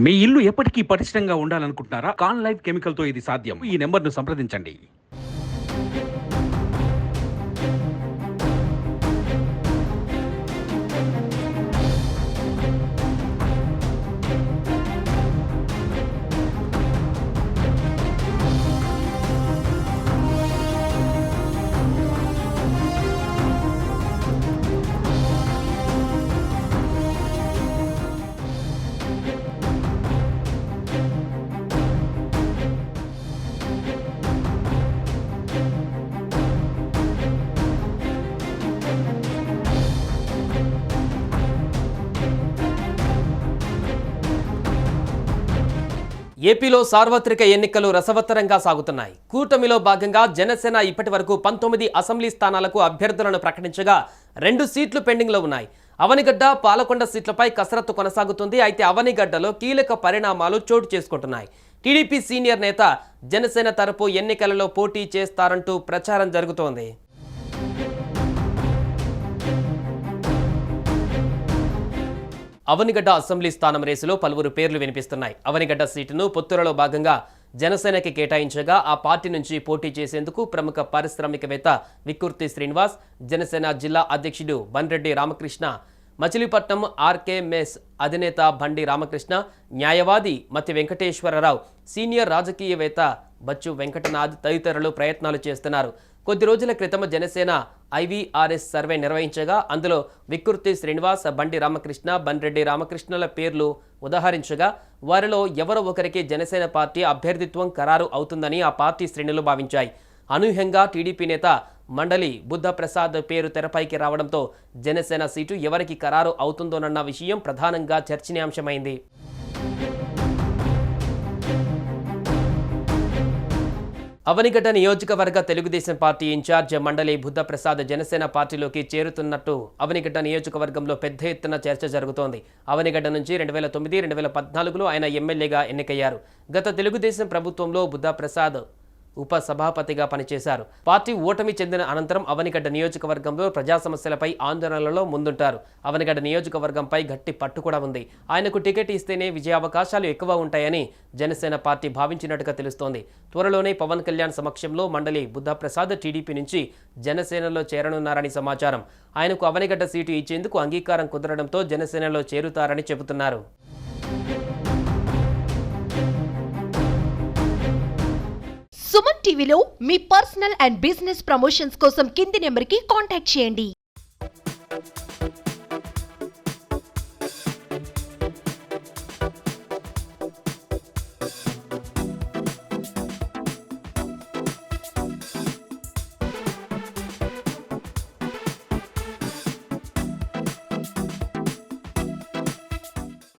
మీ ఇల్లు ఎప్పటికీ పటిష్టంగా ఉండాలనుకుంటున్నారా? కాన్ లైఫ్ కెమికల్ తో ఇది సాధ్యం. ఈ నెంబర్ను సంప్రదించండి. ఏపీలో సార్వత్రిక ఎన్నికలు రసవత్తరంగా సాగుతున్నాయి. కూటమిలో భాగంగా జనసేన ఇప్పటి వరకు 19 అసెంబ్లీ స్థానాలకు అభ్యర్థులను ప్రకటించగా 2 సీట్లు పెండింగ్లో ఉన్నాయి. అవనిగడ్డ, పాలకొండ సీట్లపై కసరత్తు కొనసాగుతుంది. అయితే అవనిగడ్డలో కీలక పరిణామాలు చోటు చేసుకుంటున్నాయి. టీడీపీ సీనియర్ నేత జనసేన తరపు ఎన్నికలలో పోటీ చేస్తారంటూ ప్రచారం జరుగుతోంది. అవనిగడ్డ అసెంబ్లీ స్థానం రేసులో పలువురు పేర్లు వినిపిస్తున్నాయి. అవనిగడ్డ సీటును పొత్తులలో భాగంగా జనసేనకి కేటాయించగా ఆ పార్టీ నుంచి పోటీ చేసేందుకు ప్రముఖ పారిశ్రామికవేత్త విక్కుర్తి శ్రీనివాస్, జనసేన జిల్లా అధ్యక్షుడు బండ్రెడ్డి రామకృష్ణ, మచిలీపట్నం ఆర్కే మెస్ అధినేత బండి రామకృష్ణ, న్యాయవాది మతి వెంకటేశ్వరరావు, సీనియర్ రాజకీయవేత్త బచ్చు వెంకటనాథ్ తదితరులు ప్రయత్నాలు చేస్తున్నారు. కొద్ది రోజుల క్రితం జనసేన ఐవీఆర్ఎస్ సర్వే నిర్వహించగా అందులో విక్కుర్తి శ్రీనివాస్, బండి రామకృష్ణ, బండ్రెడ్డి రామకృష్ణల పేర్లు ఉదహరించగా వారిలో ఎవరో ఒకరికి జనసేన పార్టీ అభ్యర్థిత్వం ఖరారు అవుతుందని ఆ పార్టీ శ్రేణులు భావించాయి. అనూహ్యంగా టీడీపీ నేత మండలి బుద్ధప్రసాద్ పేరు తెరపైకి రావడంతో జనసేన సీటు ఎవరికి ఖరారు అవుతుందోనన్న విషయం ప్రధానంగా చర్చనీయాంశమైంది. అవనిగడ్డ నియోజకవర్గ తెలుగుదేశం పార్టీ ఇన్ఛార్జ్ మండలి బుద్ధప్రసాద్ జనసేన పార్టీలోకి చేరుతున్నట్టు అవనిగడ్డ నియోజకవర్గంలో పెద్ద ఎత్తున చర్చ జరుగుతోంది. అవనిగడ్డ నుంచి 2009, 2014లో ఆయన ఎమ్మెల్యేగా ఎన్నికయ్యారు. గత తెలుగుదేశం ప్రభుత్వంలో బుద్ధప్రసాద్ ఉప సభాపతిగా పనిచేశారు. పార్టీ ఓటమి చెందిన అనంతరం అవనిగడ్డ నియోజకవర్గంలో ప్రజా సమస్యలపై ఆందోళనలలో ముందుంటారు. అవనిగడ్డ నియోజకవర్గంపై గట్టి పట్టు కూడా ఉంది. ఆయనకు టికెట్ ఇస్తేనే విజయావకాశాలు ఎక్కువ ఉంటాయని జనసేన పార్టీ భావించినట్టుగా తెలుస్తోంది. త్వరలోనే పవన్ కళ్యాణ్ సమక్షంలో మండలి బుద్ధప్రసాద్ టీడీపీ నుంచి జనసేనలో చేరనున్నారని సమాచారం. ఆయనకు అవనిగడ్డ సీటు ఇచ్చేందుకు అంగీకారం కుదరడంతో జనసేనలో చేరుతారని చెబుతున్నారు. సుమన్ టీవీలో మీ పర్సనల్ అండ్ బిజినెస్ ప్రమోషన్స్ కోసం కింది నెంబర్కి కాంటాక్ట్ చేయండి.